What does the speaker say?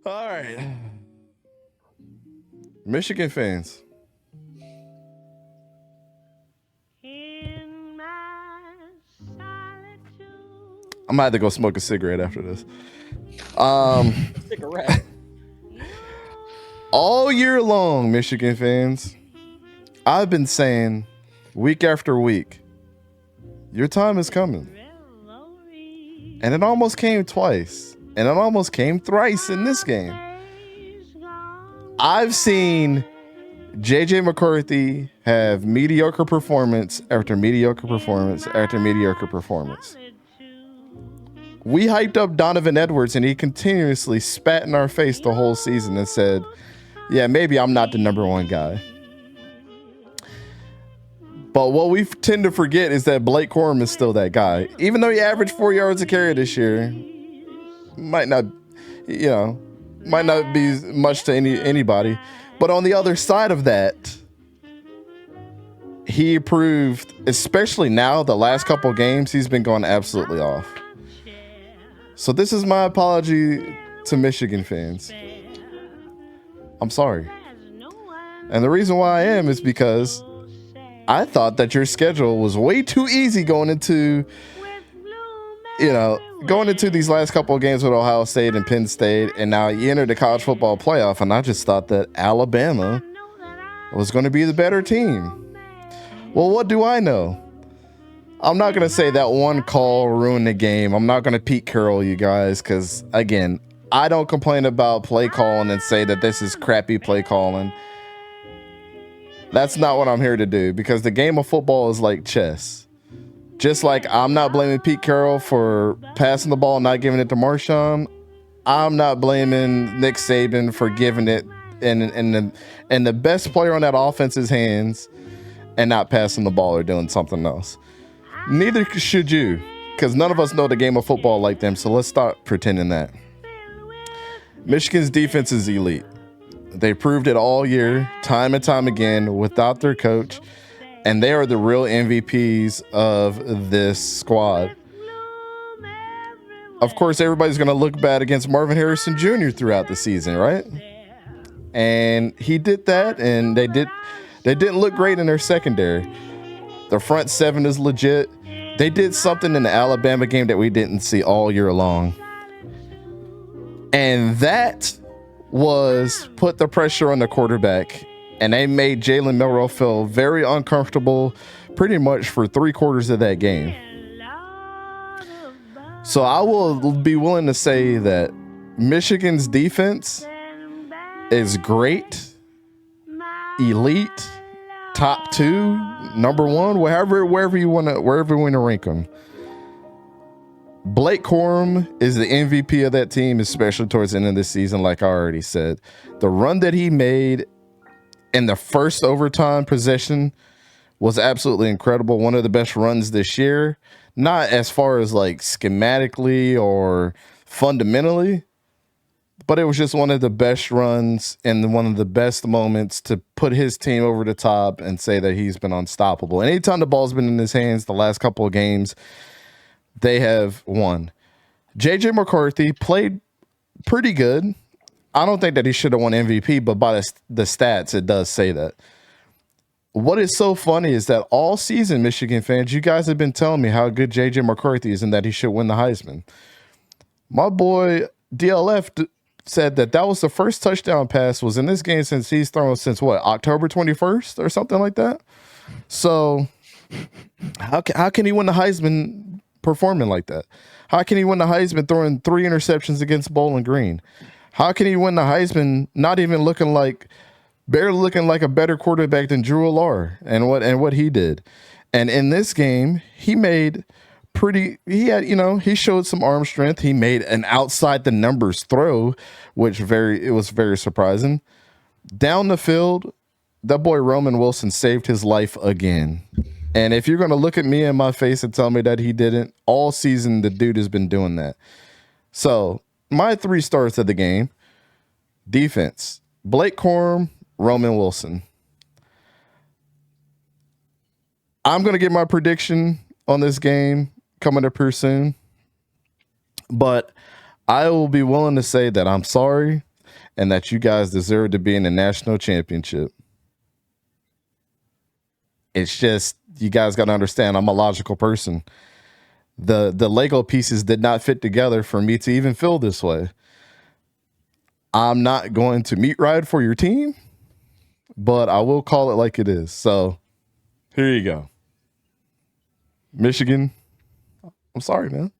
All right. Michigan fans. In my solitude. I'm gonna have to go smoke a cigarette after this. Cigarette. All year long, Michigan fans, I've been saying week after week, your time is coming. And it almost came twice. And it almost came thrice in this game. I've seen JJ McCarthy have mediocre performance after mediocre performance after mediocre performance. We hyped up Donovan Edwards and he continuously spat in our face the whole season and said, yeah, maybe I'm not the number one guy. But what we tend to forget is that Blake Corum is still that guy. Even though he averaged 4 yards a carry this year, might not be much to anybody. But on the other side of that, he proved, especially now, the last couple of games, he's been going absolutely off. So this is my apology to Michigan fans. I'm sorry. And the reason why I am is because I thought that your schedule was way too easy going into these last couple of games with Ohio State and Penn State, and now you enter the college football playoff, and I just thought that Alabama was going to be the better team. Well, what do I know? I'm not going to say that one call ruined the game. I'm not going to Pete Carroll you guys, because, again, I don't complain about play calling and say that this is crappy play calling. That's not what I'm here to do, because the game of football is like chess. Just like I'm not blaming Pete Carroll for passing the ball and not giving it to Marshawn, I'm not blaming Nick Saban for giving it in the best player on that offense's hands and not passing the ball or doing something else. Neither should you, because none of us know the game of football like them, so let's stop pretending that. Michigan's defense is elite. They proved it all year, time and time again, without their coach, and they are the real MVPs of this squad. Of course, everybody's going to look bad against Marvin Harrison Jr. throughout the season, right? And he did that, and they didn't look great in their secondary. The front seven is legit. They did something in the Alabama game that we didn't see all year long. And that was put the pressure on the quarterback, and they made Jalen Milroe feel very uncomfortable pretty much for 3/4 of that game. So I will be willing to say that Michigan's defense is great, elite, top 2, number 1, wherever you want to rank them. Blake Corum is the MVP of that team, especially towards the end of the season, like I already said. The run that he made in the first overtime possession was absolutely incredible. One of the best runs this year. Not as far as like schematically or fundamentally, but it was just one of the best runs and one of the best moments to put his team over the top and say that he's been unstoppable. Anytime the ball's been in his hands the last couple of games, they have won. JJ McCarthy played pretty good. I don't think that he should have won MVP, but by the stats, it does say that. What is so funny is that all season, Michigan fans, you guys have been telling me how good JJ McCarthy is and that he should win the Heisman. My boy DLF said that was the first touchdown pass was in this game since he's thrown since what, October 21st or something like that. So how can he win the Heisman performing like that? How can he win the Heisman throwing 3 interceptions against Bowling Green? How can he win the Heisman not even barely looking like a better quarterback than Drew Allar and what he did? And in this game, he showed some arm strength. He made an outside the numbers throw, which it was very surprising. Down the field, that boy Roman Wilson saved his life again. And if you're going to look at me in my face and tell me that he didn't, all season the dude has been doing that. So my 3 stars of the game: defense, Blake Corum, Roman Wilson. I'm going to get my prediction on this game coming up here soon, but I will be willing to say that I'm sorry. and that you guys deserve to be in the national championship. It's just, you guys got to understand, I'm a logical person. The Lego pieces did not fit together for me to even feel this way. I'm not going to meat ride for your team, but I will call it like it is. So here you go. Michigan, I'm sorry, man.